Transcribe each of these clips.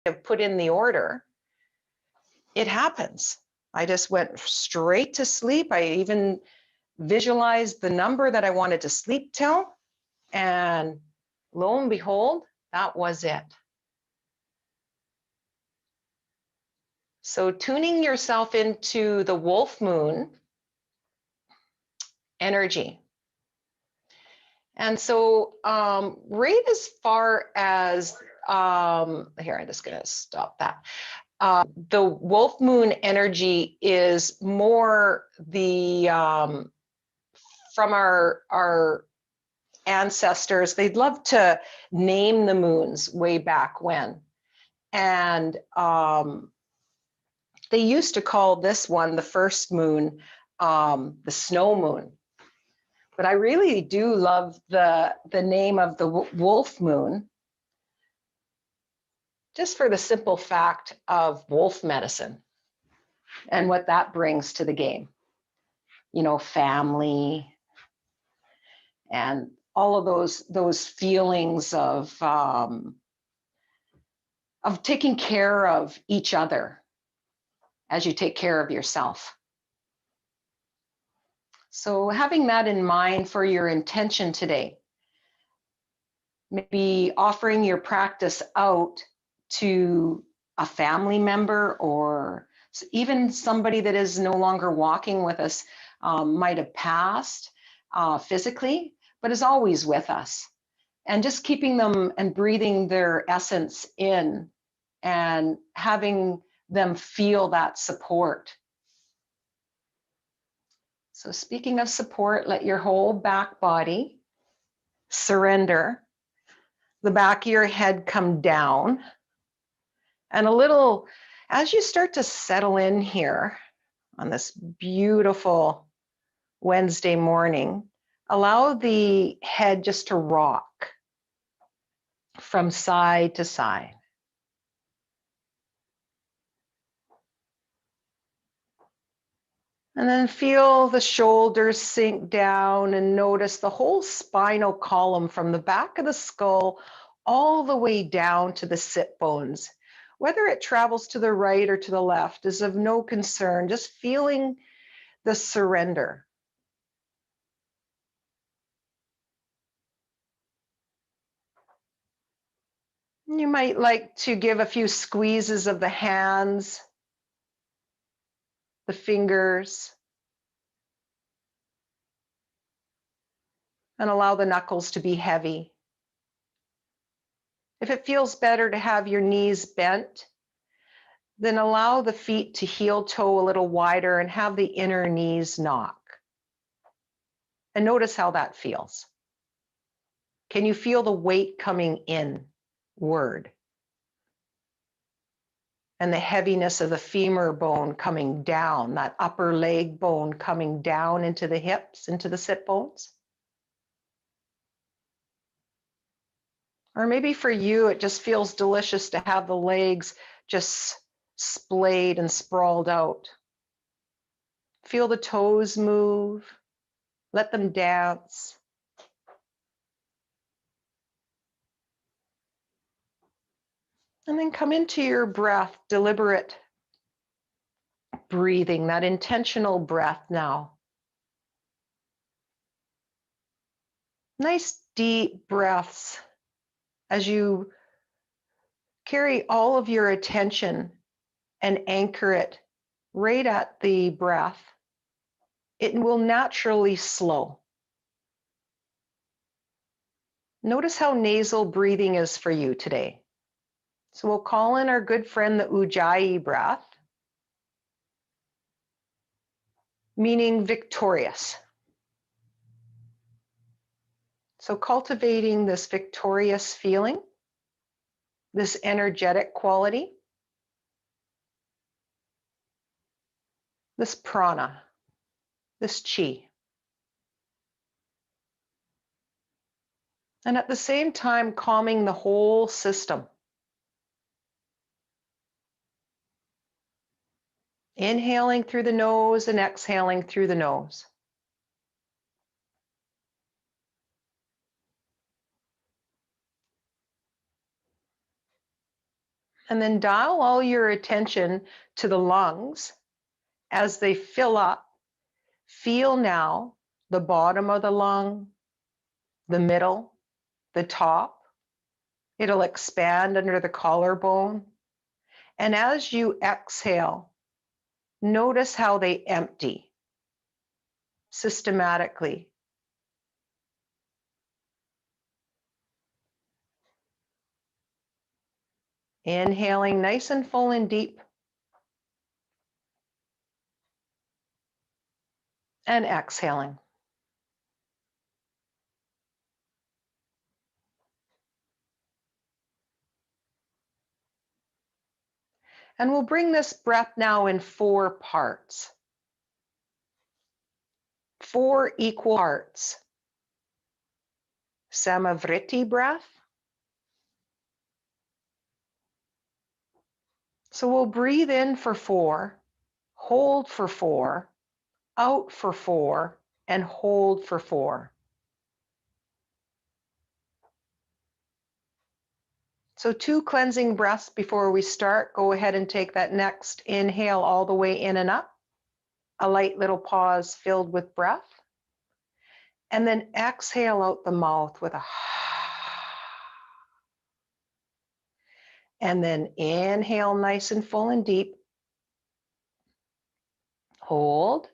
have put in the order, it happens. I just went straight to sleep. I even visualized the number that I wanted to sleep till, and lo and behold, that was it. So tuning yourself into the wolf moon energy. And so right as far as, here, I'm just gonna stop that. The wolf moon energy is more the, from our ancestors, they'd love to name the moons way back when. And they used to call this one, the first moon, the snow moon. But I really do love the name of the wolf moon, just for the simple fact of wolf medicine and what that brings to the game. You know, family and all of those feelings of taking care of each other as you take care of yourself. So having that in mind for your intention today, maybe offering your practice out to a family member or even somebody that is no longer walking with us, might have passed physically, but is always with us. And just keeping them and breathing their essence in and having them feel that support. So speaking of support, let your whole back body surrender. The back of your head come down. And a little, as you start to settle in here on this beautiful Wednesday morning, allow the head just to rock from side to side. And then feel the shoulders sink down and notice the whole spinal column from the back of the skull all the way down to the sit bones. Whether it travels to the right or to the left is of no concern, just feeling the surrender. You might like to give a few squeezes of the hands, the fingers, and allow the knuckles to be heavy. If it feels better to have your knees bent, then allow the feet to heel toe a little wider and have the inner knees knock. And notice how that feels. Can you feel the weight coming inward? And the heaviness of the femur bone coming down, that upper leg bone coming down into the hips, into the sit bones? Or maybe for you, it just feels delicious to have the legs just splayed and sprawled out. Feel the toes move, let them dance. And then come into your breath, deliberate breathing, that intentional breath now. Nice deep breaths as you carry all of your attention and anchor it right at the breath. It will naturally slow. Notice how nasal breathing is for you today. So we'll call in our good friend, the Ujjayi breath, meaning victorious. So cultivating this victorious feeling, this energetic quality, this prana, this chi. And at the same time, calming the whole system. Inhaling through the nose and exhaling through the nose. And then dial all your attention to the lungs as they fill up. Feel now the bottom of the lung, the middle, the top. It'll expand under the collarbone. And as you exhale, notice how they empty systematically. Inhaling nice and full and deep. And exhaling. And we'll bring this breath now in 4 parts. 4 equal parts. Samavriti breath. So we'll breathe in for 4, hold for 4, out for 4, and hold for 4. So 2 cleansing breaths before we start. Go ahead and take that next inhale all the way in and up. A light little pause filled with breath. And then exhale out the mouth with a and then inhale nice and full and deep. Hold.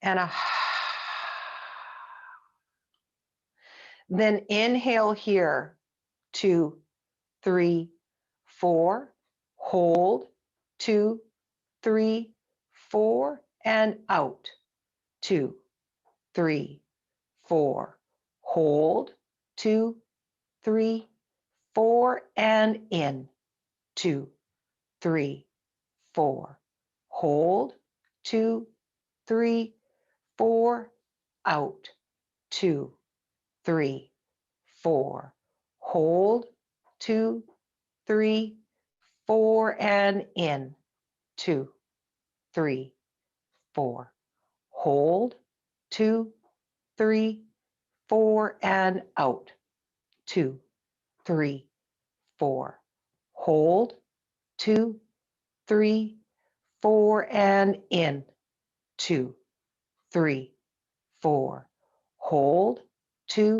And a then inhale here. 2, 3, 4. Hold. 2, 3, 4. And out. 2, 3, 4. Hold. 2, 3, 4. And in. 2, 3, 4. Hold. 2, 3, 4. Out. 2, 3, 4. Hold. 2, 3, 4. And in. 2, 3, 4. Hold. 2, 3, 4. And out. 2, 3, 4. Hold. 2, 3, 4. And in. 2, 3, 4. Hold. 2,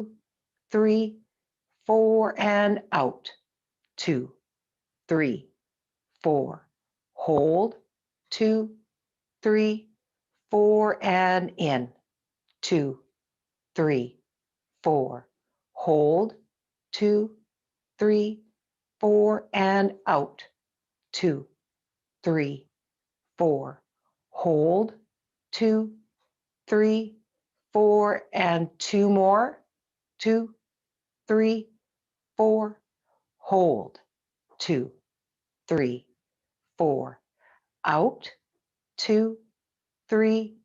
3, 4. And out. 2, 3, 4. Hold. 2, 3, 4. And in. 2, 3, 4. Hold. 2, 3, 4. And out. 2, 3, 4. Hold. 2, 3, 4. And 2 more. 2, 3, 4. Hold. 2, 3, 4. Out. 2, 3,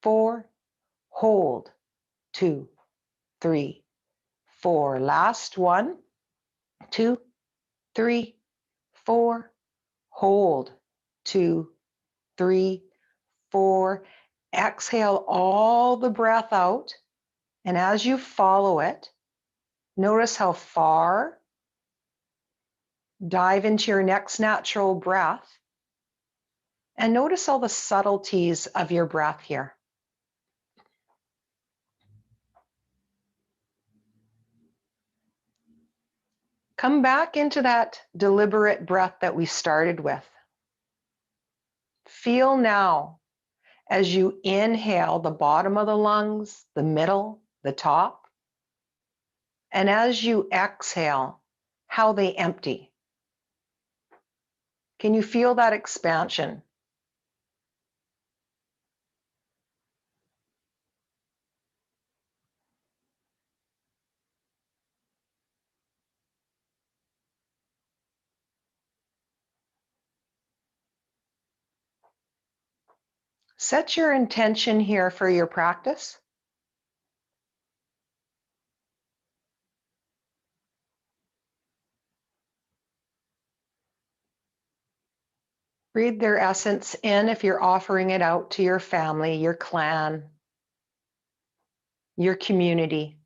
4. Hold. 2, 3, 4. Last one. 2, 3, 4. Hold. 2, 3, 4. Exhale all the breath out. And as you follow it, notice how far. Dive into your next natural breath. And notice all the subtleties of your breath here. Come back into that deliberate breath that we started with. Feel now as you inhale the bottom of the lungs, the middle, the top. And as you exhale, how they empty. Can you feel that expansion? Set your intention here for your practice. Breathe their essence in if you're offering it out to your family, your clan, your community.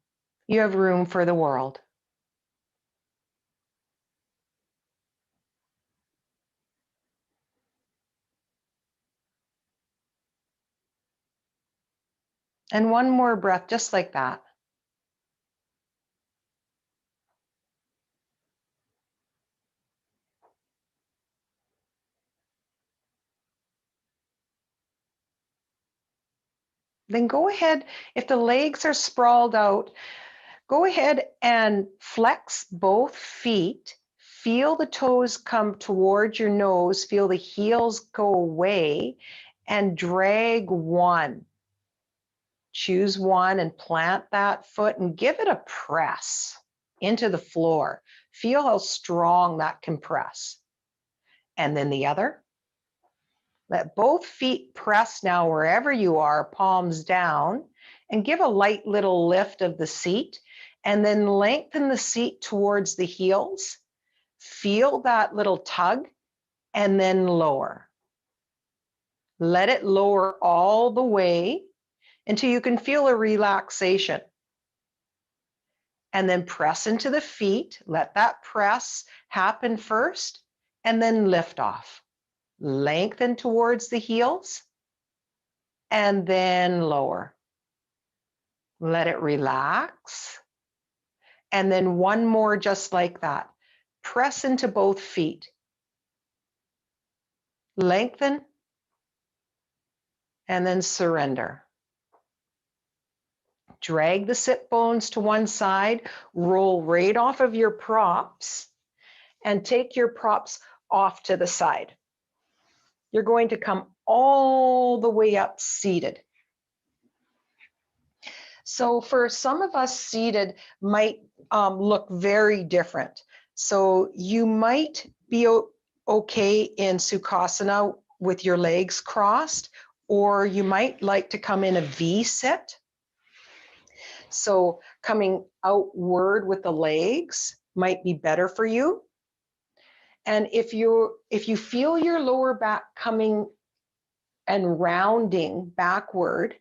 You have room for the world. And one more breath, just like that. Then go ahead, if the legs are sprawled out, go ahead and flex both feet. Feel the toes come towards your nose, feel the heels go away, and drag one. Choose one and plant that foot and give it a press into the floor. Feel how strong that can press. And then the other. Let both feet press now wherever you are, palms down, and give a light little lift of the seat, and then lengthen the seat towards the heels. Feel that little tug, and then lower. Let it lower all the way until you can feel a relaxation. And then press into the feet. Let that press happen first, and then lift off. Lengthen towards the heels, and then lower. Let it relax. And then one more just like that. Press into both feet. Lengthen, and then surrender. Drag the sit bones to one side, roll right off of your props, and take your props off to the side. You're going to come all the way up seated. So for some of us, seated might look very different. So you might be okay in Sukhasana with your legs crossed, or you might like to come in a V sit. So coming outward with the legs might be better for you. And if you feel your lower back coming and rounding backward,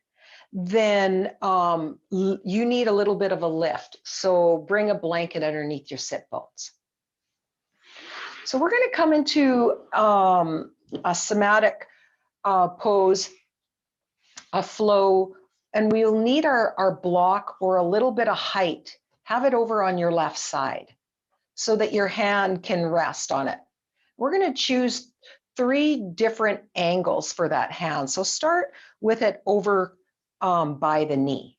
then you need a little bit of a lift. So bring a blanket underneath your sit bones. So we're going to come into a somatic pose, a flow, and we'll need our block or a little bit of height. Have it over on your left side so that your hand can rest on it. We're going to choose 3 different angles for that hand. So start with it over by the knee.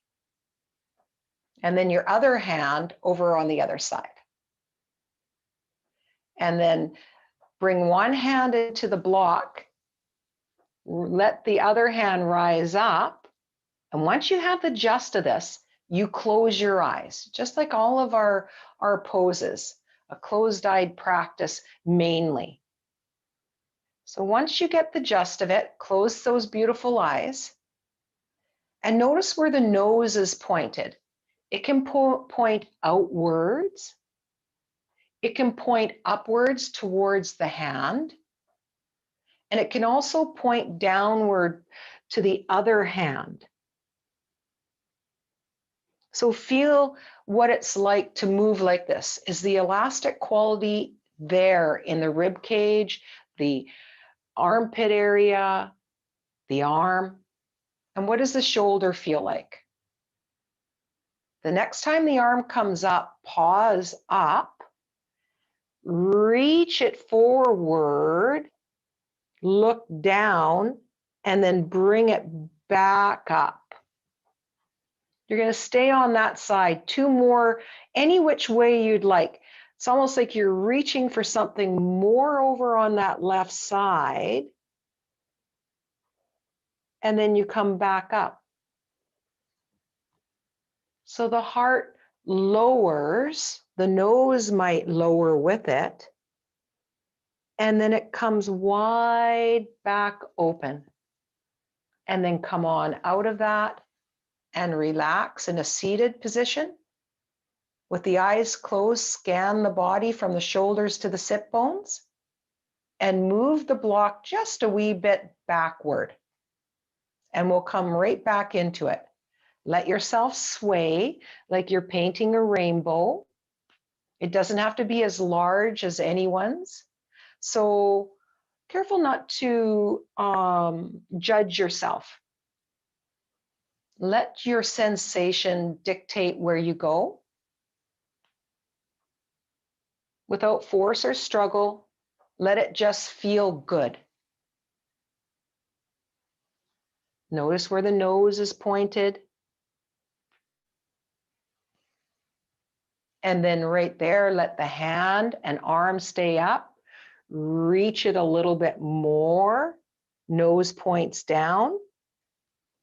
And then your other hand over on the other side. And then bring one hand into the block, let the other hand rise up. And once you have the gist of this, you close your eyes, just like all of our poses, a closed-eyed practice mainly. So once you get the gist of it, close those beautiful eyes and notice where the nose is pointed. It can point outwards. It can point upwards towards the hand. And it can also point downward to the other hand. So feel what it's like to move like this. Is the elastic quality there in the rib cage, the armpit area, the arm? And what does the shoulder feel like? The next time the arm comes up, pause up, reach it forward, look down, and then bring it back up. You're going to stay on that side. 2 more, any which way you'd like. It's almost like you're reaching for something more over on that left side. And then you come back up. So the heart lowers, the nose might lower with it. And then it comes wide back open. And then come on out of that and relax in a seated position. With the eyes closed, scan the body from the shoulders to the sit bones and move the block just a wee bit backward. And we'll come right back into it. Let yourself sway like you're painting a rainbow. It doesn't have to be as large as anyone's. So careful not to judge yourself. Let your sensation dictate where you go. Without force or struggle, let it just feel good. Notice where the nose is pointed. And then right there, let the hand and arm stay up. Reach it a little bit more. Nose points down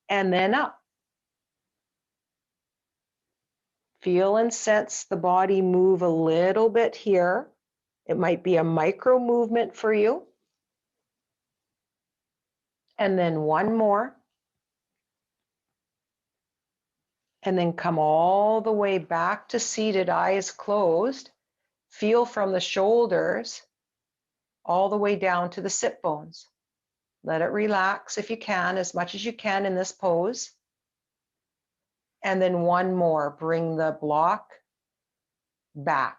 and then up. Feel and sense the body move a little bit here. It might be a micro movement for you. And then one more. And then come all the way back to seated, eyes closed. Feel from the shoulders all the way down to the sit bones. Let it relax if you can, as much as you can in this pose. And then one more, bring the block back.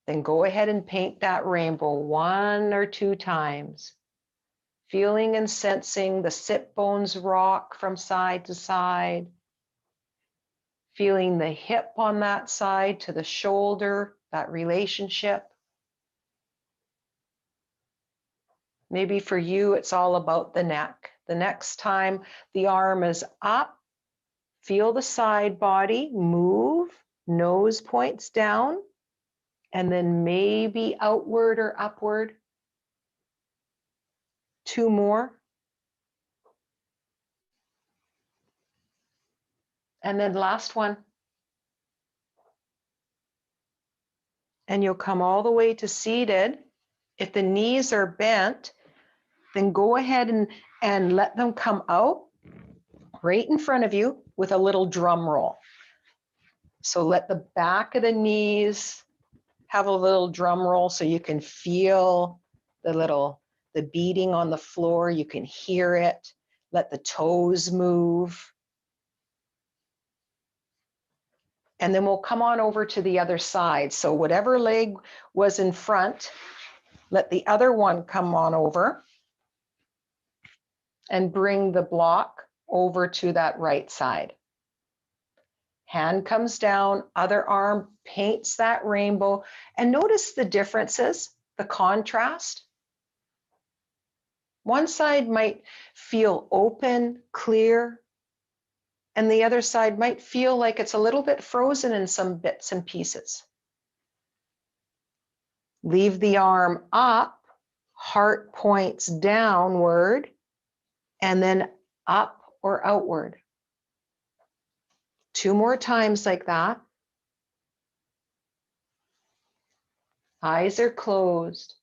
Then go ahead and paint that rainbow 1 or 2 times. Feeling and sensing the sit bones rock from side to side. Feeling the hip on that side to the shoulder, that relationship. Maybe for you, it's all about the neck. The next time the arm is up, feel the side body move, nose points down, and then maybe outward or upward. 2 more. And then last one. And you'll come all the way to seated. If the knees are bent, then go ahead and let them come out right in front of you with a little drum roll. So let the back of the knees have a little drum roll so you can feel the beating on the floor. You can hear it. Let the toes move. And then we'll come on over to the other side. So whatever leg was in front, let the other one come on over and bring the block over to that right side. Hand comes down, other arm paints that rainbow. And notice the differences, the contrast. One side might feel open, clear, and the other side might feel like it's a little bit frozen in some bits and pieces. Leave the arm up, heart points downward, and then up or outward. 2 more times like that. Eyes are closed.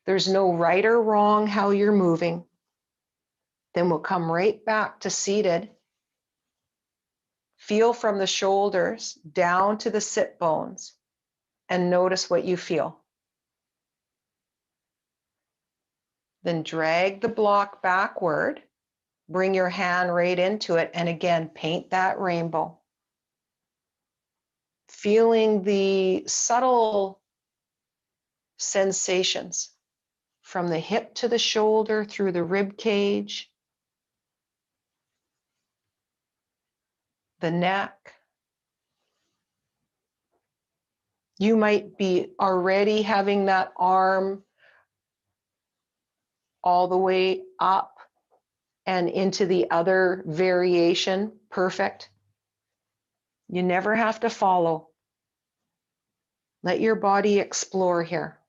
There's no right or wrong how you're moving. Then we'll come right back to seated. Feel from the shoulders down to the sit bones and notice what you feel. Then drag the block backward. Bring your hand right into it, and again, paint that rainbow. Feeling the subtle sensations from the hip to the shoulder, through the rib cage, the neck. You might be already having that arm all the way up and into the other variation. Perfect. You never have to follow. Let your body explore here.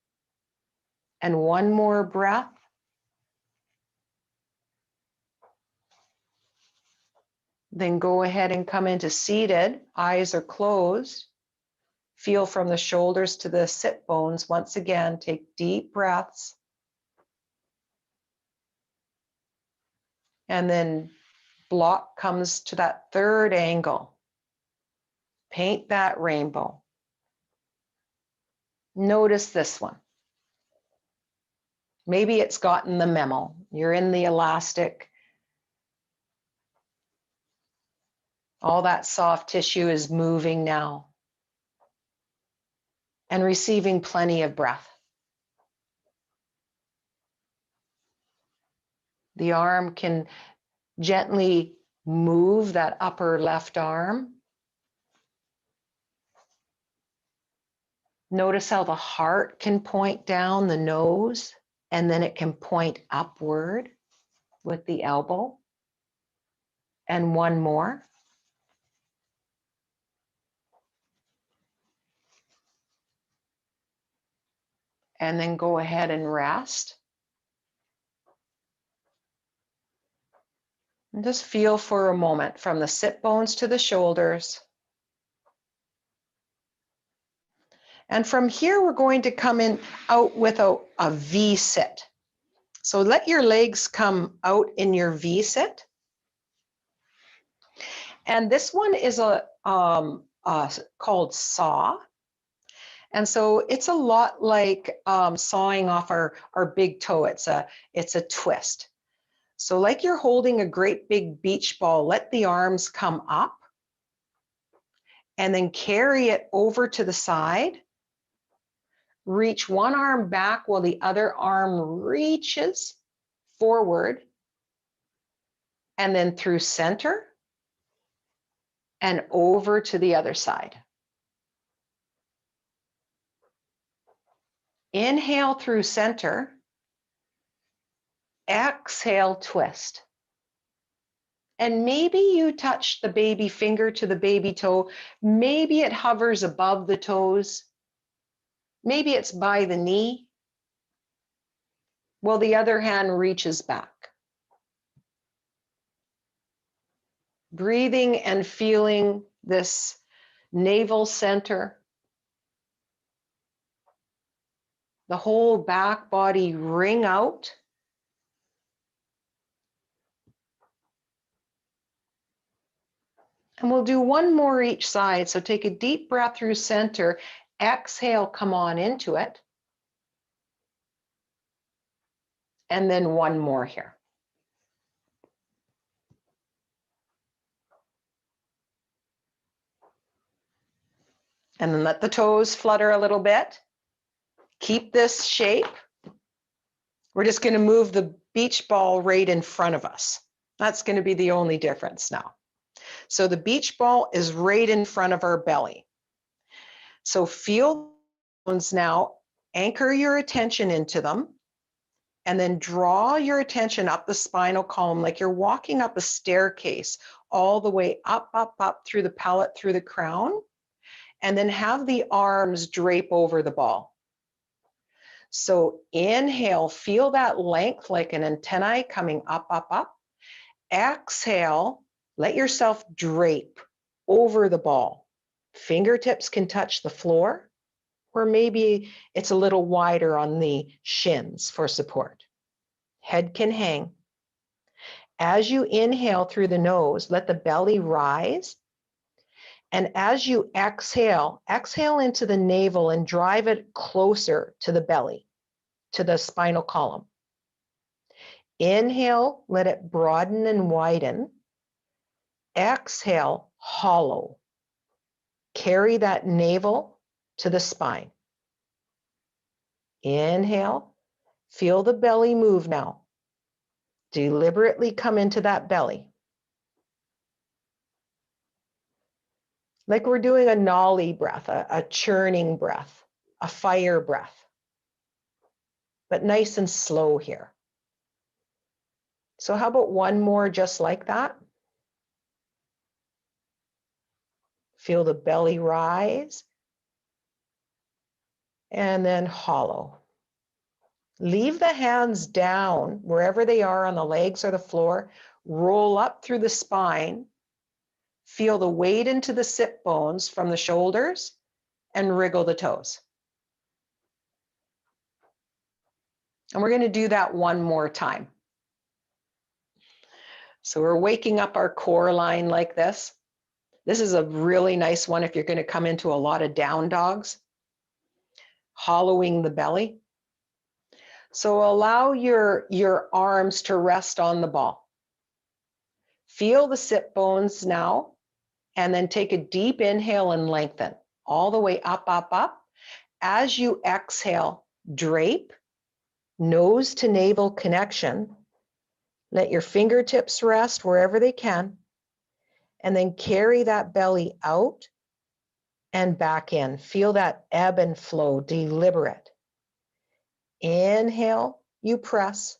And one more breath. Then go ahead and come into seated. Eyes are closed. Feel from the shoulders to the sit bones. Once again, take deep breaths. And then block comes to that third angle. Paint that rainbow. Notice this one. Maybe it's gotten the memo. You're in the elastic. All that soft tissue is moving now and receiving plenty of breath. The arm can gently Move that upper left arm. Notice how the heart can point down the nose and then it can point upward with the elbow. And one more. And then go ahead and rest. And just feel for a moment from the sit bones to the shoulders. And from here, we're going to come in out with a V sit. So let your legs come out in your V sit. And this one is called saw. And so it's a lot like sawing off our big toe. It's a twist. So like you're holding a great big beach ball, let the arms come up and then carry it over to the side. Reach one arm back while the other arm reaches forward, and then through center and over to the other side. Inhale through center. Exhale, twist. And maybe you touch the baby finger to the baby toe. Maybe it hovers above the toes. Maybe it's by the knee. While the other hand reaches back. Breathing and feeling this navel center. The whole back body ring out. And we'll do one more each side. So take a deep breath through center. Exhale, come on into it. And then one more here. And then let the toes flutter a little bit. Keep this shape. We're just going to move the beach ball right in front of us. That's going to be the only difference now. So the beach ball is right in front of our belly. So feel bones now, anchor your attention into them, and then draw your attention up the spinal column like you're walking up a staircase all the way up, up, up through the palate, through the crown, and then have the arms drape over the ball. So inhale, feel that length like an antennae coming up, up, up. Exhale, let yourself drape over the ball. Fingertips can touch the floor, or maybe it's a little wider on the shins for support. Head can hang. As you inhale through the nose, let the belly rise. And as you exhale, exhale into the navel and drive it closer to the belly, to the spinal column. Inhale, let it broaden and widen. Exhale, hollow. Carry that navel to the spine. Inhale, feel the belly move now. Deliberately come into that belly. Like we're doing a nollie breath, a churning breath, a fire breath. But nice and slow here. So how about one more just like that? Feel the belly rise. And then hollow. Leave the hands down wherever they are on the legs or the floor. Roll up through the spine. Feel the weight into the sit bones from the shoulders and wriggle the toes. And we're going to do that one more time. So we're waking up our core line like this. This is a really nice one if you're going to come into a lot of down dogs. Hollowing the belly. So allow your arms to rest on the ball. Feel the sit bones now, and then take a deep inhale and lengthen all the way up, up, up. As you exhale, drape, nose to navel connection. Let your fingertips rest wherever they can. And then carry that belly out and back in. Feel that ebb and flow, deliberate. Inhale, you press.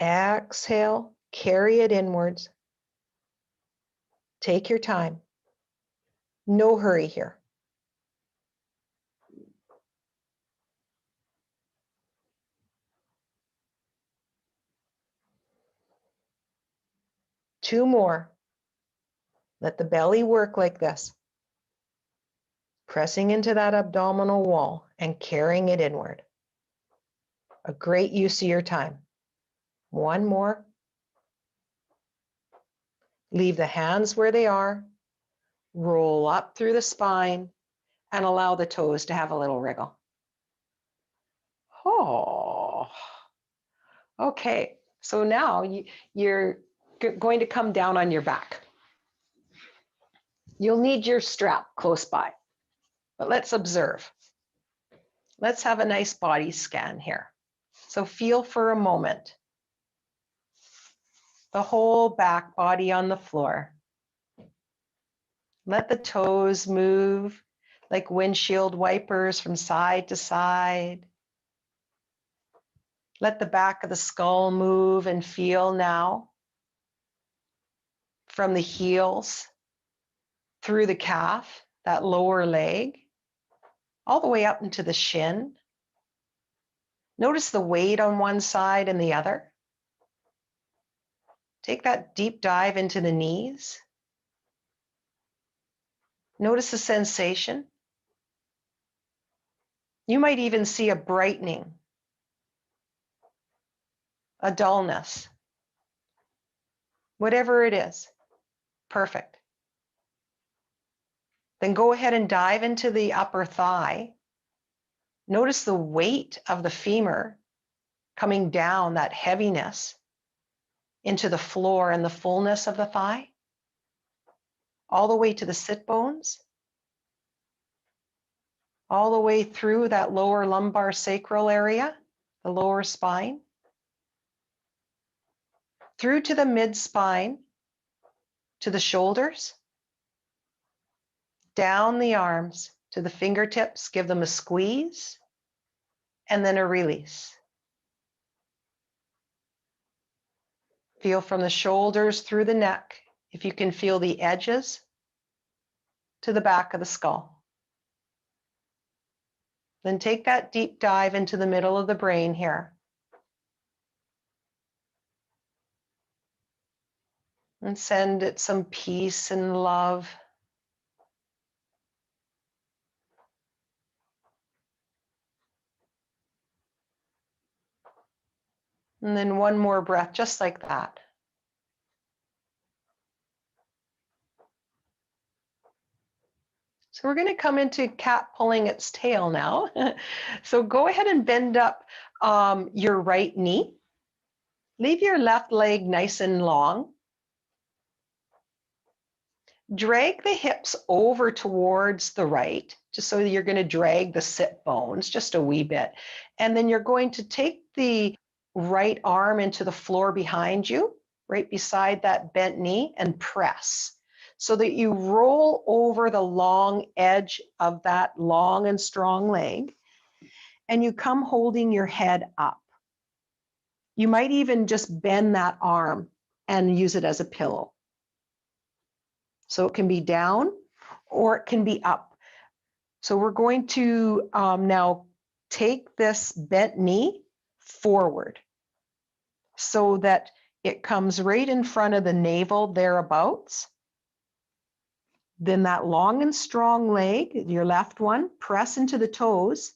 Exhale, carry it inwards. Take your time. No hurry here. Two more. Let the belly work like this. Pressing into that abdominal wall and carrying it inward. A great use of your time. One more. Leave the hands where they are. Roll up through the spine and allow the toes to have a little wriggle. Oh, okay. So now you're going to come down on your back. You'll need your strap close by, but let's observe. Let's have a nice body scan here. So feel for a moment the whole back body on the floor. Let the toes move like windshield wipers from side to side. Let the back of the skull move and feel now from the heels through the calf, that lower leg, all the way up into the shin. Notice the weight on one side and the other. Take that deep dive into the knees. Notice the sensation. You might even see a brightening, a dullness, whatever it is. Perfect. Then go ahead and dive into the upper thigh. Notice the weight of the femur coming down, that heaviness into the floor and the fullness of the thigh, all the way to the sit bones, all the way through that lower lumbar sacral area, the lower spine, through to the mid spine, to the shoulders, down the arms to the fingertips. Give them a squeeze and then a release. Feel from the shoulders through the neck, if you can feel the edges, to the back of the skull. Then take that deep dive into the middle of the brain here. And send it some peace and love. And then one more breath, just like that. So we're going to come into cat pulling its tail now. So go ahead and bend up your right knee. Leave your left leg nice and long. Drag the hips over towards the right, just so you're going to drag the sit bones just a wee bit. And then you're going to take the right arm into the floor behind you, right beside that bent knee, and press so that you roll over the long edge of that long and strong leg, and you come holding your head up. You might even just bend that arm and use it as a pillow. So it can be down or it can be up. So we're going to now take this bent knee forward so that it comes right in front of the navel thereabouts. Then that long and strong leg, your left one, press into the toes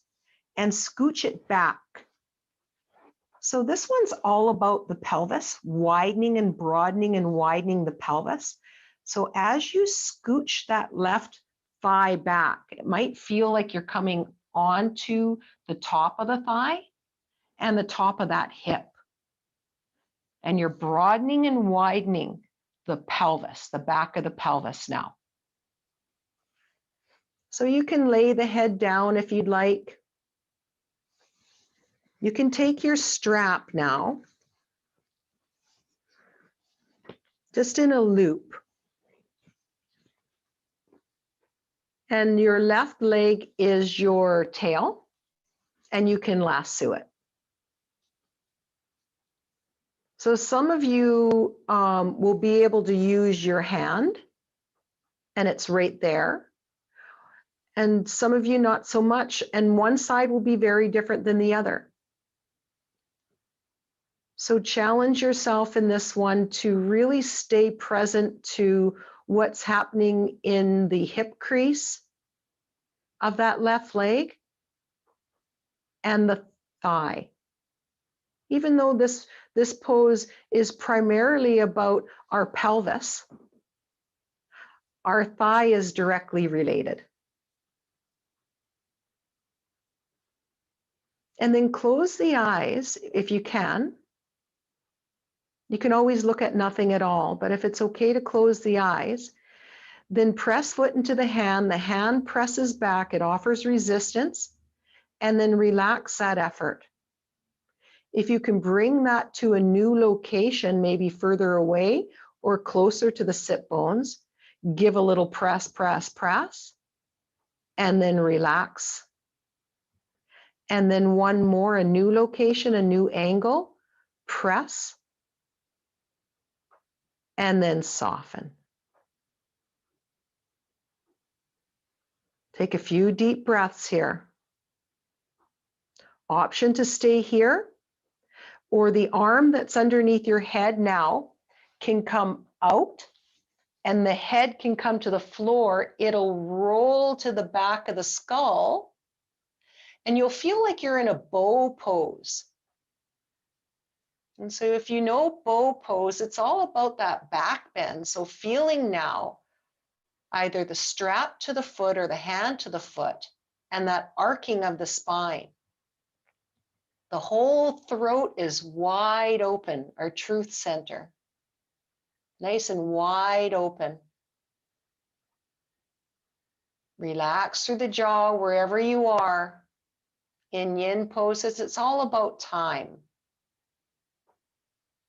and scooch it back. So this one's all about the pelvis, widening and broadening and widening the pelvis. So as you scooch that left thigh back, it might feel like you're coming onto the top of the thigh and the top of that hip. And you're broadening and widening the pelvis, the back of the pelvis now. So you can lay the head down if you'd like. You can take your strap now, just in a loop. And your left leg is your tail, and you can lasso it. So some of you will be able to use your hand, and it's right there. And some of you not so much, and one side will be very different than the other. So challenge yourself in this one to really stay present to what's happening in the hip crease of that left leg and the thigh. Even though this pose is primarily about our pelvis, our thigh is directly related. And then close the eyes if you can. You can always look at nothing at all, but if it's okay to close the eyes, then press foot into the hand presses back, it offers resistance, and then relax that effort. If you can bring that to a new location, maybe further away or closer to the sit bones, give a little press, press, press, and then relax. And then one more, a new location, a new angle, press, and then soften. Take a few deep breaths here. Option to stay here, or the arm that's underneath your head now can come out and the head can come to the floor. It'll roll to the back of the skull and you'll feel like you're in a bow pose. And so if you know bow pose, it's all about that back bend. So feeling now either the strap to the foot or the hand to the foot and that arcing of the spine. The whole throat is wide open, our truth center. Nice and wide open. Relax through the jaw wherever you are. In yin poses, it's all about time.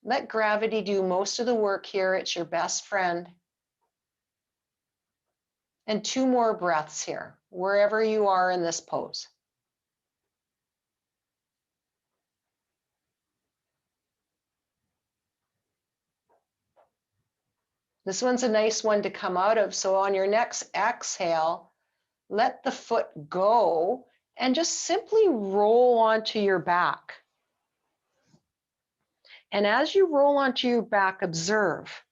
Let gravity do most of the work here. It's your best friend. And 2 more breaths here, wherever you are in this pose. This one's a nice one to come out of. So on your next exhale, let the foot go and just simply roll onto your back. And as you roll onto your back, observe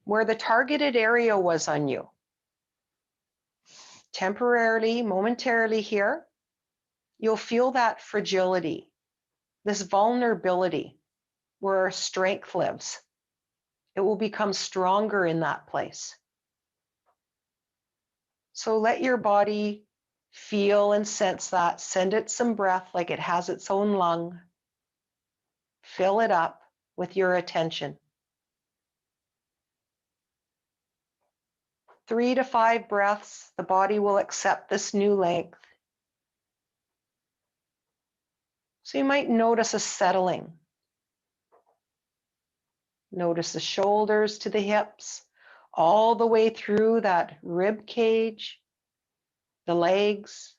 where the targeted area was on you. Temporarily, momentarily here, you'll feel that fragility, this vulnerability where our strength lives. It will become stronger in that place. So let your body feel and sense that. Send it some breath like it has its own lung. Fill it up with your attention. 3 to 5 breaths, the body will accept this new length. So you might notice a settling. Notice the shoulders to the hips, all the way through that rib cage, the legs.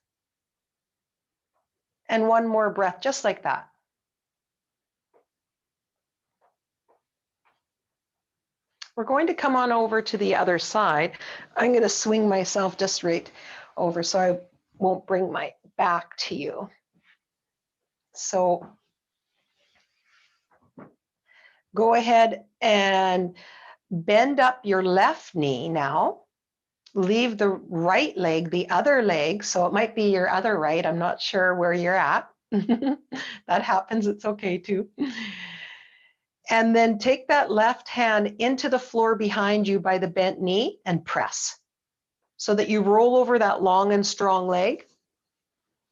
And one more breath, just like that. We're going to come on over to the other side. I'm going to swing myself just right over so I won't bring my back to you. So go ahead and bend up your left knee now. Leave the right leg, the other leg, so it might be your other right. I'm not sure where you're at. That happens, it's okay too. And then take that left hand into the floor behind you by the bent knee and press so that you roll over that long and strong leg.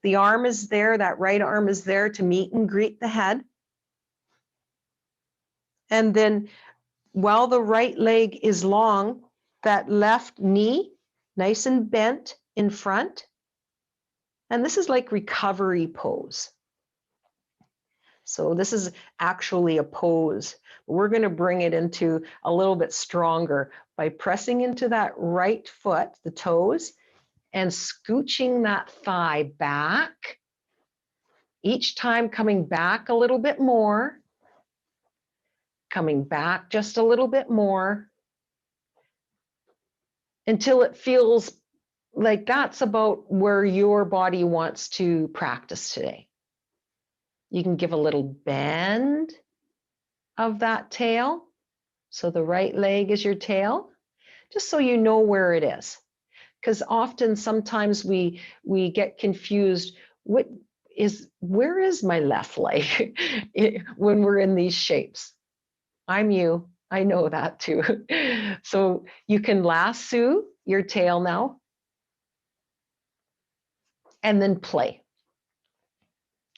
The arm is there, that right arm is there to meet and greet the head. And then while the right leg is long, that left knee, nice and bent in front. And this is like recovery pose. So this is actually a pose. We're going to bring it into a little bit stronger by pressing into that right foot, the toes, and scooching that thigh back. Each time coming back a little bit more, coming back just a little bit more, until it feels like that's about where your body wants to practice today. You can give a little bend of that tail. So the right leg is your tail, just so you know where it is. Because often, sometimes we get confused. Where is my left leg when we're in these shapes? I'm you. I know that too. So you can lasso your tail now and then play.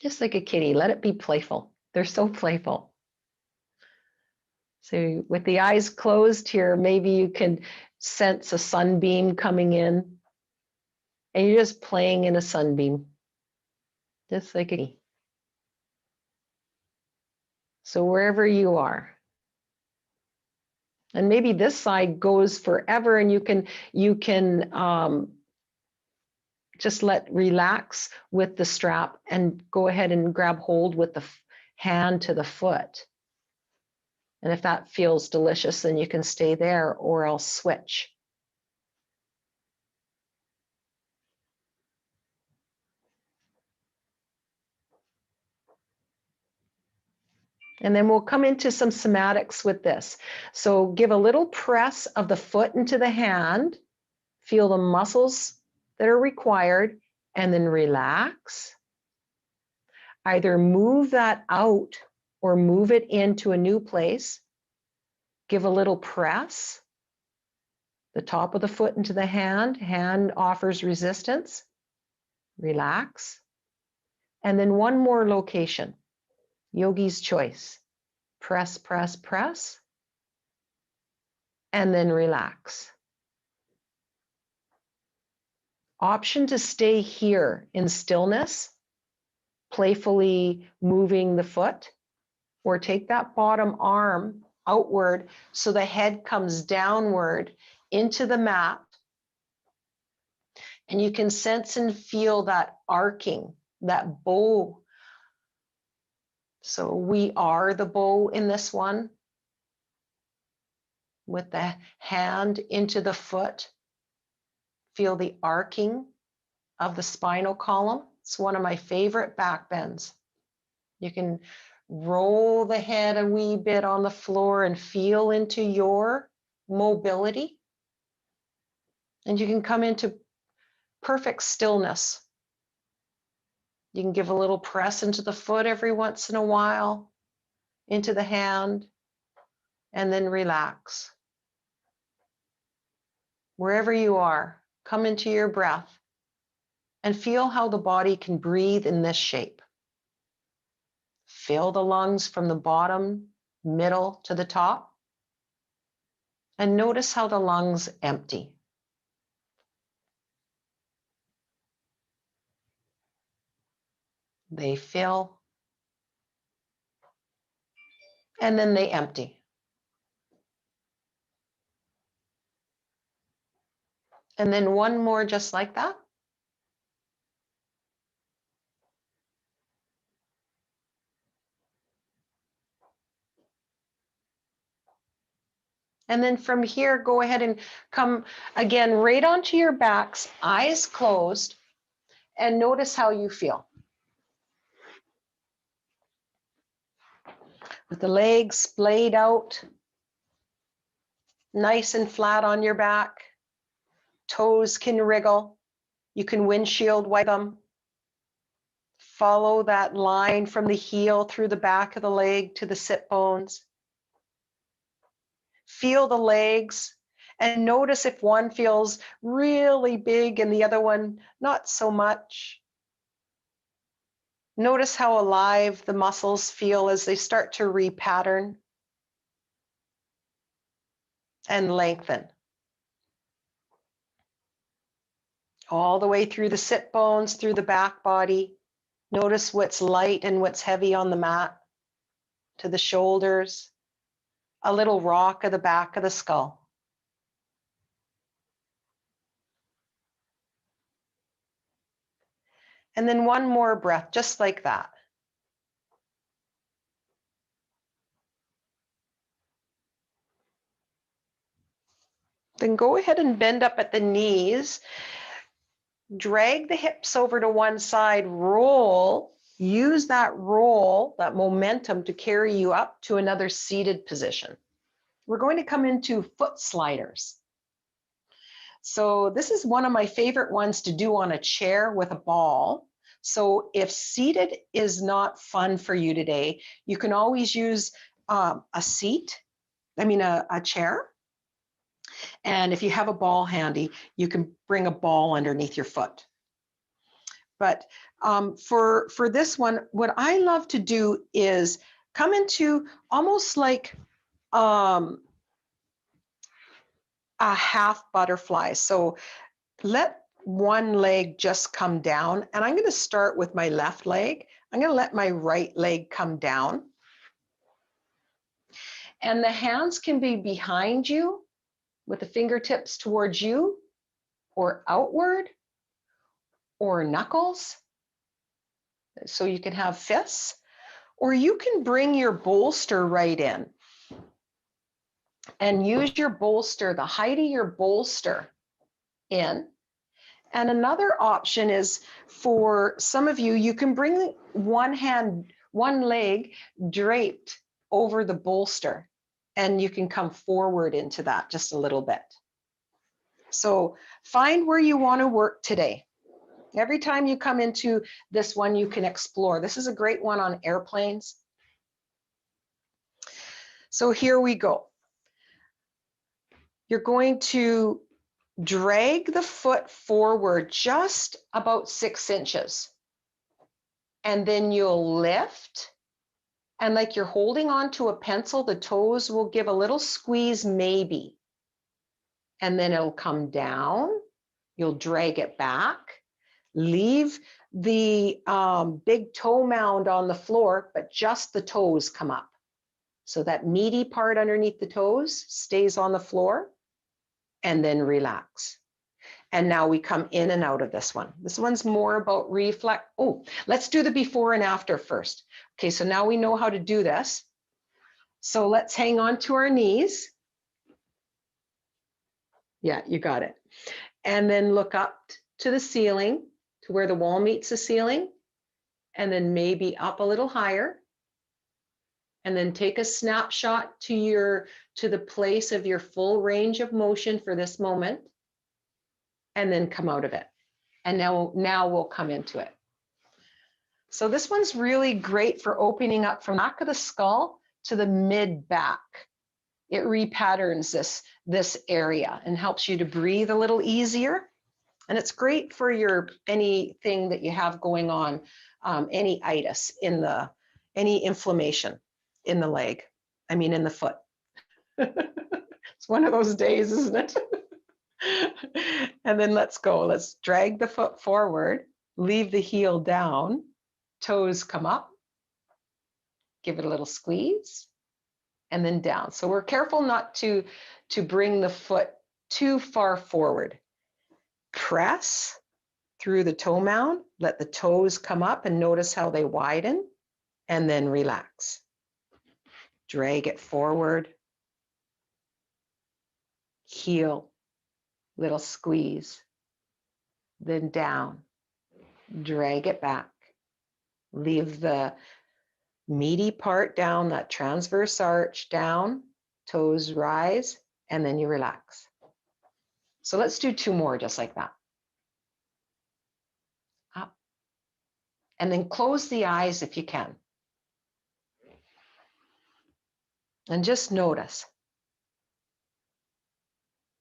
Just like a kitty, let it be playful. They're so playful. So with the eyes closed here, maybe you can sense a sunbeam coming in and you're just playing in a sunbeam, just like a kitty. So wherever you are. And maybe this side goes forever and you can just relax with the strap and go ahead and grab hold with the hand to the foot. And if that feels delicious, then you can stay there or else switch. And then we'll come into some somatics with this. So give a little press of the foot into the hand, feel the muscles that are required, and then relax. Either move that out or move it into a new place. Give a little press. The top of the foot into the hand offers resistance. Relax. And then one more location, yogi's choice. Press, press, press, and then relax. Option to stay here in stillness, playfully moving the foot, or take that bottom arm outward so the head comes downward into the mat. And you can sense and feel that arcing, that bow. So we are the bow in this one, with the hand into the foot. Feel the arcing of the spinal column. It's one of my favorite back bends. You can roll the head a wee bit on the floor and feel into your mobility. And you can come into perfect stillness. You can give a little press into the foot every once in a while, into the hand, and then relax. Wherever you are, come into your breath and feel how the body can breathe in this shape. Fill the lungs from the bottom, middle to the top, and notice how the lungs empty. They fill, and then they empty. And then one more just like that. And then from here, go ahead and come again right onto your backs, eyes closed, and notice how you feel. With the legs splayed out, nice and flat on your back. Toes can wriggle. You can windshield wipe them. Follow that line from the heel through the back of the leg to the sit bones. Feel the legs and notice if one feels really big and the other one not so much. Notice how alive the muscles feel as they start to repattern and lengthen. All the way through the sit bones, through the back body. Notice what's light and what's heavy on the mat, to the shoulders, a little rock of the back of the skull. And then one more breath, just like that. Then go ahead and bend up at the knees. Drag the hips over to one side, roll. Use that roll, that momentum to carry you up to another seated position. We're going to come into foot sliders. So this is one of my favorite ones to do on a chair with a ball. So if seated is not fun for you today, you can always use a chair. And if you have a ball handy, you can bring a ball underneath your foot. But for this one, what I love to do is come into almost like a half butterfly. So let one leg just come down, and I'm going to start with my left leg. I'm going to let my right leg come down. And the hands can be behind you with the fingertips towards you, or outward, or knuckles. So you can have fists, or you can bring your bolster right in and use your bolster, the height of your bolster in. And another option is for some of you, you can bring one leg draped over the bolster, and you can come forward into that just a little bit. So find where you want to work today. Every time you come into this one, you can explore. This is a great one on airplanes. So here we go. You're going to drag the foot forward just about 6 inches. And then you'll lift. And like you're holding onto a pencil, the toes will give a little squeeze maybe. And then it'll come down. You'll drag it back. Leave the big toe mound on the floor, but just the toes come up. So that meaty part underneath the toes stays on the floor, and then relax. And now we come in and out of this one. This one's more about reflex. Oh, let's do the before and after first. Okay, so now we know how to do this. So let's hang on to our knees. Yeah, you got it. And then look up to the ceiling, to where the wall meets the ceiling, and then maybe up a little higher. And then take a snapshot to the place of your full range of motion for this moment, and then come out of it. And now we'll come into it. So this one's really great for opening up from the back of the skull to the mid back. It repatterns this area and helps you to breathe a little easier. And it's great for anything that you have going on, any itis any inflammation in the leg, in the foot. It's one of those days, isn't it? And then let's go. Let's drag the foot forward, leave the heel down, toes come up, give it a little squeeze, and then down. So we're careful not to bring the foot too far forward. Press through the toe mound, let the toes come up and notice how they widen, and then relax. Drag it forward, heel, little squeeze, then down, drag it back, leave the meaty part down, that transverse arch down, toes rise, and then you relax. So let's do 2 more just like that. Up. And then close the eyes if you can. And just notice.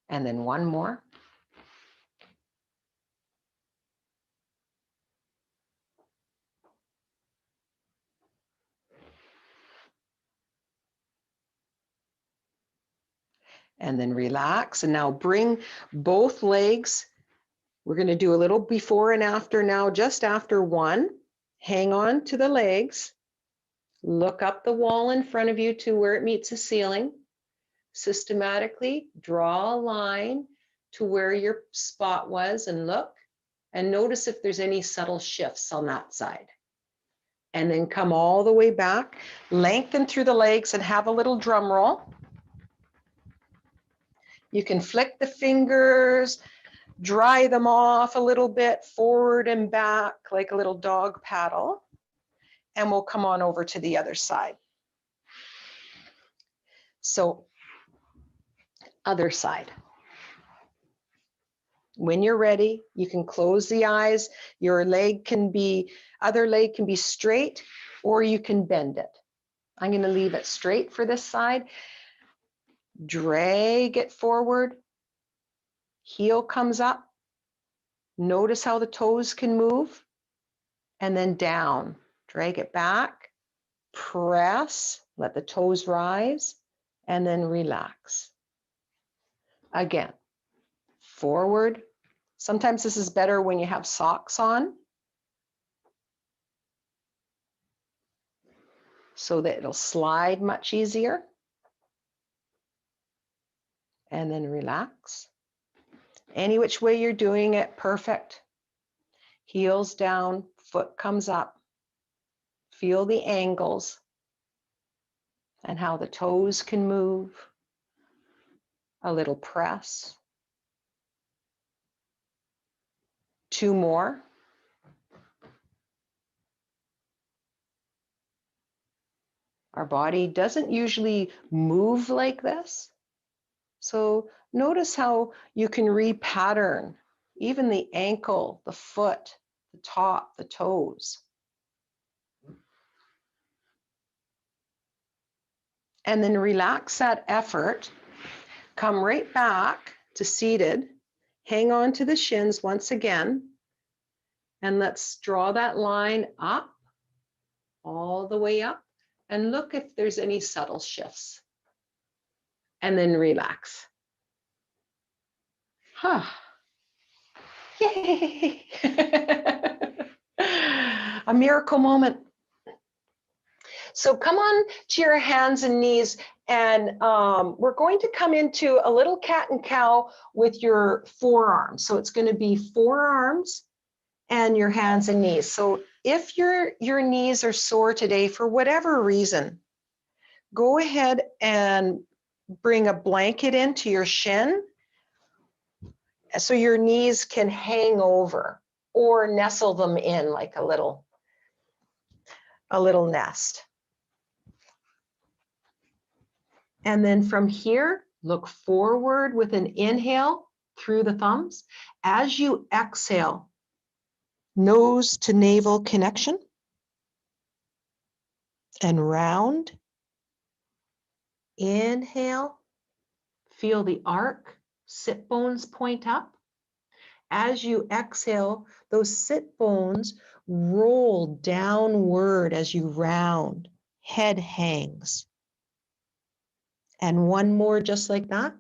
And then 1 more. And then relax. And now bring both legs. We're going to do a little before and after now, just after 1. Hang on to the legs. Look up the wall in front of you to where it meets the ceiling. Systematically draw a line to where your spot was and look, and notice if there's any subtle shifts on that side. And then come all the way back, lengthen through the legs and have a little drum roll. You can flick the fingers, dry them off a little bit, forward and back like a little dog paddle. And we'll come on over to the other side. So, other side. When you're ready, you can close the eyes. Your other leg can be straight, or you can bend it. I'm going to leave it straight for this side. Drag it forward. Heel comes up. Notice how the toes can move. And then down. Drag it back. Press. Let the toes rise. And then relax. Again. Forward. Sometimes this is better when you have socks on, so that it'll slide much easier. And then relax. Any which way you're doing it, perfect. Heels down, foot comes up. Feel the angles and how the toes can move. A little press. 2 more. Our body doesn't usually move like this. So notice how you can repattern even the ankle, the foot, the top, the toes. And then relax that effort. Come right back to seated. Hang on to the shins once again. And let's draw that line up, all the way up. And look if there's any subtle shifts. And then relax. Yay! A miracle moment. So come on to your hands and knees, and we're going to come into a little cat and cow with your forearms. So it's going to be forearms and your hands and knees. So if your knees are sore today for whatever reason, go ahead and bring a blanket into your shin so your knees can hang over, or nestle them in like a little nest. And then from here, look forward with an inhale through the thumbs. As you exhale, nose to navel connection, and round. Inhale, feel the arc, sit bones point up. As you exhale, those sit bones roll downward as you round, head hangs. And one more just like that.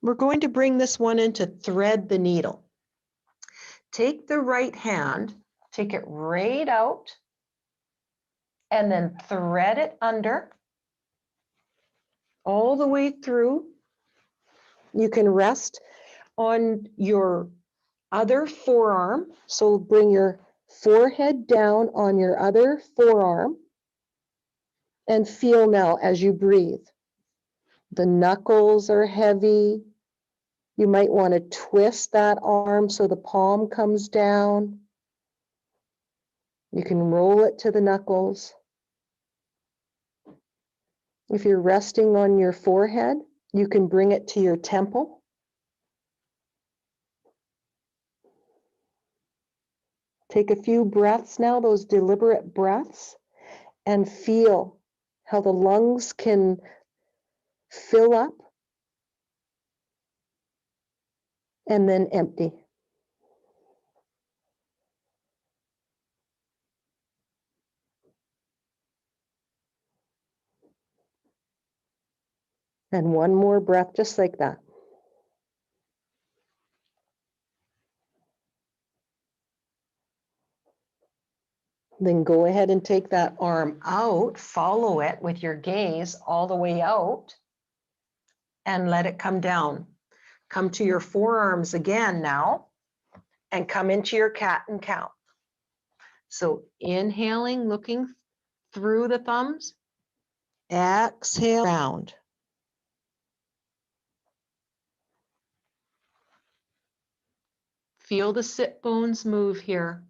We're going to bring this one into thread the needle. Take the right hand, take it right out, and then thread it under, all the way through. You can rest on your other forearm. So bring your forehead down on your other forearm and feel now as you breathe. The knuckles are heavy. You might want to twist that arm so the palm comes down. You can roll it to the knuckles. If you're resting on your forehead, you can bring it to your temple. Take a few breaths now, those deliberate breaths, and feel how the lungs can fill up and then empty. And one more breath, just like that. Then go ahead and take that arm out, follow it with your gaze all the way out. and let it come down. Come to your forearms again now and come into your cat and cow. So inhaling, looking through the thumbs, exhale round. Feel the sit bones move here.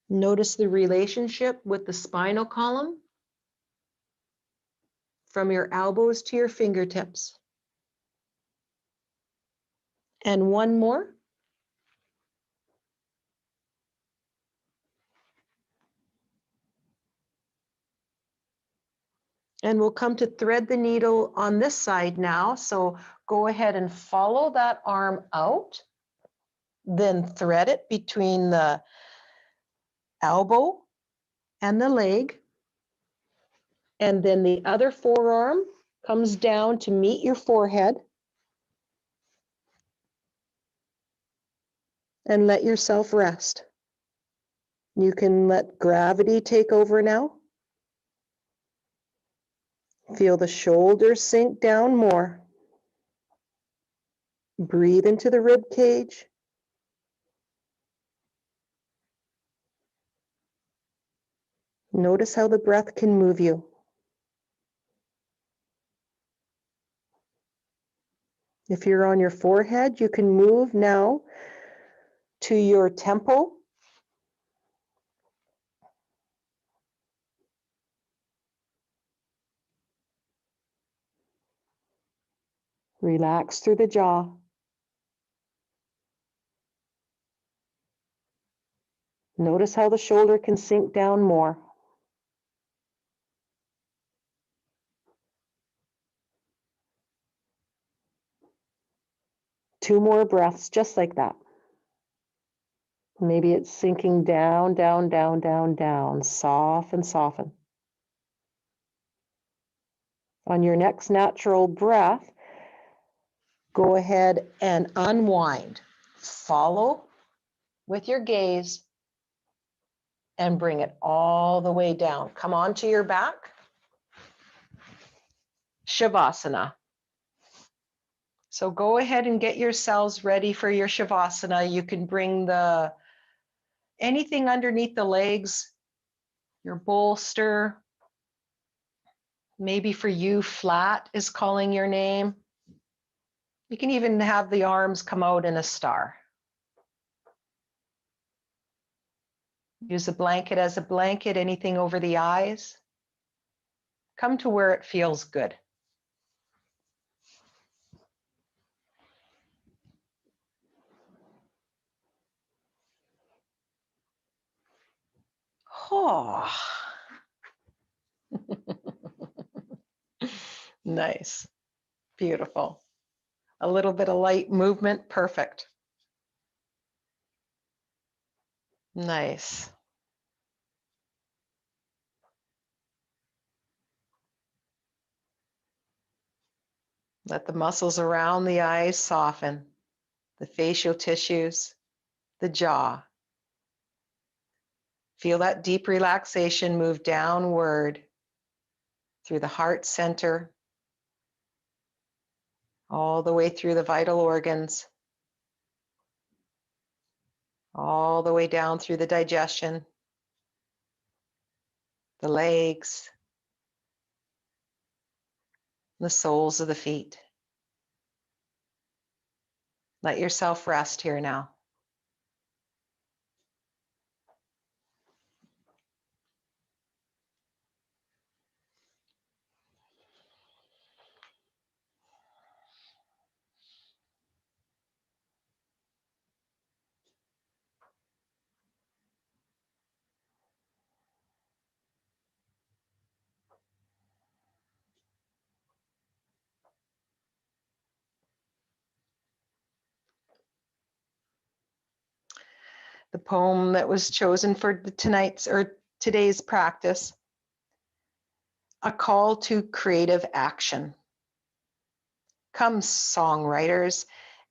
Notice the relationship with the spinal column from your elbows to your fingertips. And one more. And we'll come to thread the needle on this side now. So go ahead and follow that arm out, then thread it between the elbow and the leg. And then the other forearm comes down to meet your forehead. And let yourself rest. You can let gravity take over now. Feel the shoulders sink down more. Breathe into the rib cage. Notice how the breath can move you. If you're on your forehead, you can move now to your temple. Relax through the jaw. Notice how the shoulder can sink down more. Two more breaths, just like that. Maybe it's sinking down, down, down, down, down. Soften, soften. On your next natural breath, go ahead and unwind. Follow with your gaze and bring it all the way down. Come onto your back. Shavasana. So go ahead and get yourselves ready for your Shavasana. You can bring anything underneath the legs, your bolster. Maybe for you, flat is calling your name. You can even have the arms come out in a star. Use a blanket as a blanket, anything over the eyes. Come to where it feels good. Oh. Nice. Beautiful. A little bit of light movement. Perfect. Nice. Let the muscles around the eyes soften, the facial tissues, the jaw. Feel that deep relaxation move downward through the heart center, all the way through the vital organs, all the way down through the digestion, the legs, the soles of the feet. Let yourself rest here now. The poem that was chosen for today's practice, A Call to Creative Action. Come, songwriters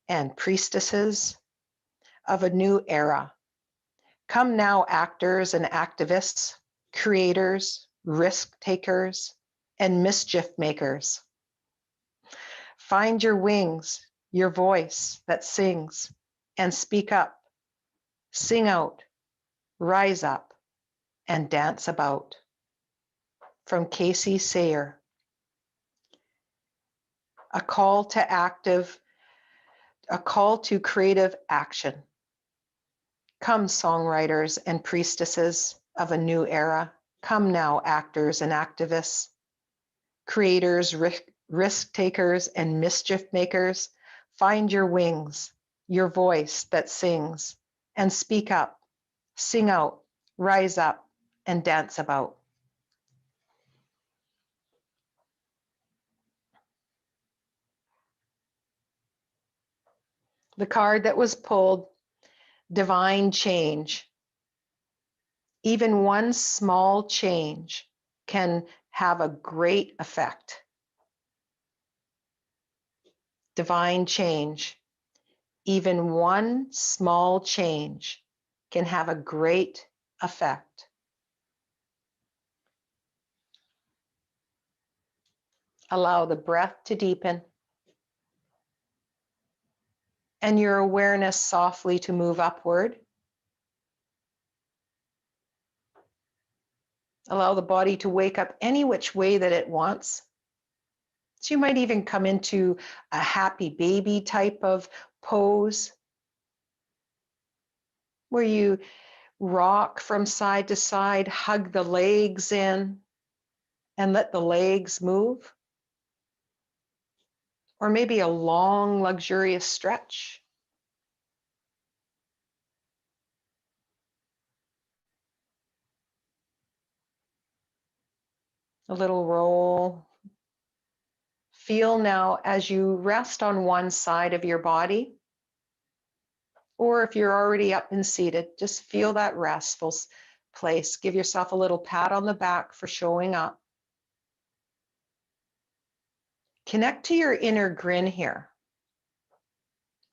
and priestesses of a new era. Come now, actors and activists, creators, risk takers, and mischief makers. Find your wings, your voice that sings, and speak up, sing out, rise up, and dance about. From Casey Sayer. A call to creative action. Come, songwriters and priestesses of a new era. Come now, actors and activists, creators, risk takers, and mischief makers. Find your wings, your voice that sings, and speak up, sing out, rise up, and dance about. The card that was pulled, divine change. Even one small change can have a great effect. Divine change. Even one small change can have a great effect. Allow the breath to deepen and your awareness softly to move upward. Allow the body to wake up any which way that it wants. So you might even come into a happy baby type of pose where you rock from side to side, hug the legs in, and let the legs move. Or maybe a long, luxurious stretch. A little roll. Feel now as you rest on one side of your body, or if you're already up and seated, just feel that restful place. Give yourself a little pat on the back for showing up. Connect to your inner grin here,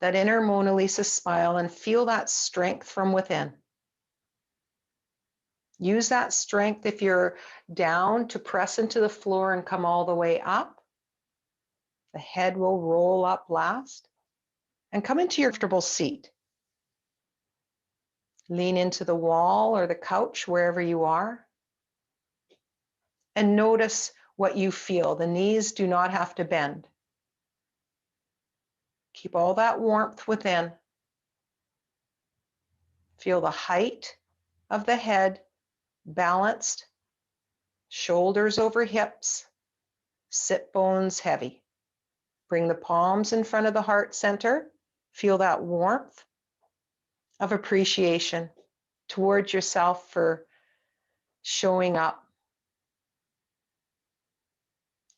that inner Mona Lisa smile, and feel that strength from within. Use that strength if you're down to press into the floor and come all the way up. The head will roll up last and come into your comfortable seat. Lean into the wall or the couch, wherever you are, and notice what you feel. The knees do not have to bend. Keep all that warmth within. Feel the height of the head balanced, shoulders over hips, sit bones heavy. Bring the palms in front of the heart center. Feel that warmth of appreciation towards yourself for showing up.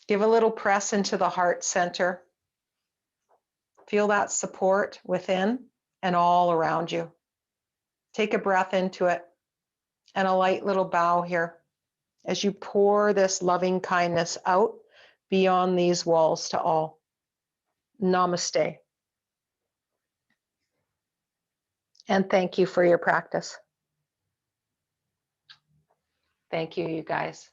Give a little press into the heart center. Feel that support within and all around you. Take a breath into it and a light little bow here as you pour this loving kindness out beyond these walls to all. Namaste. And thank you for your practice. Thank you, you guys.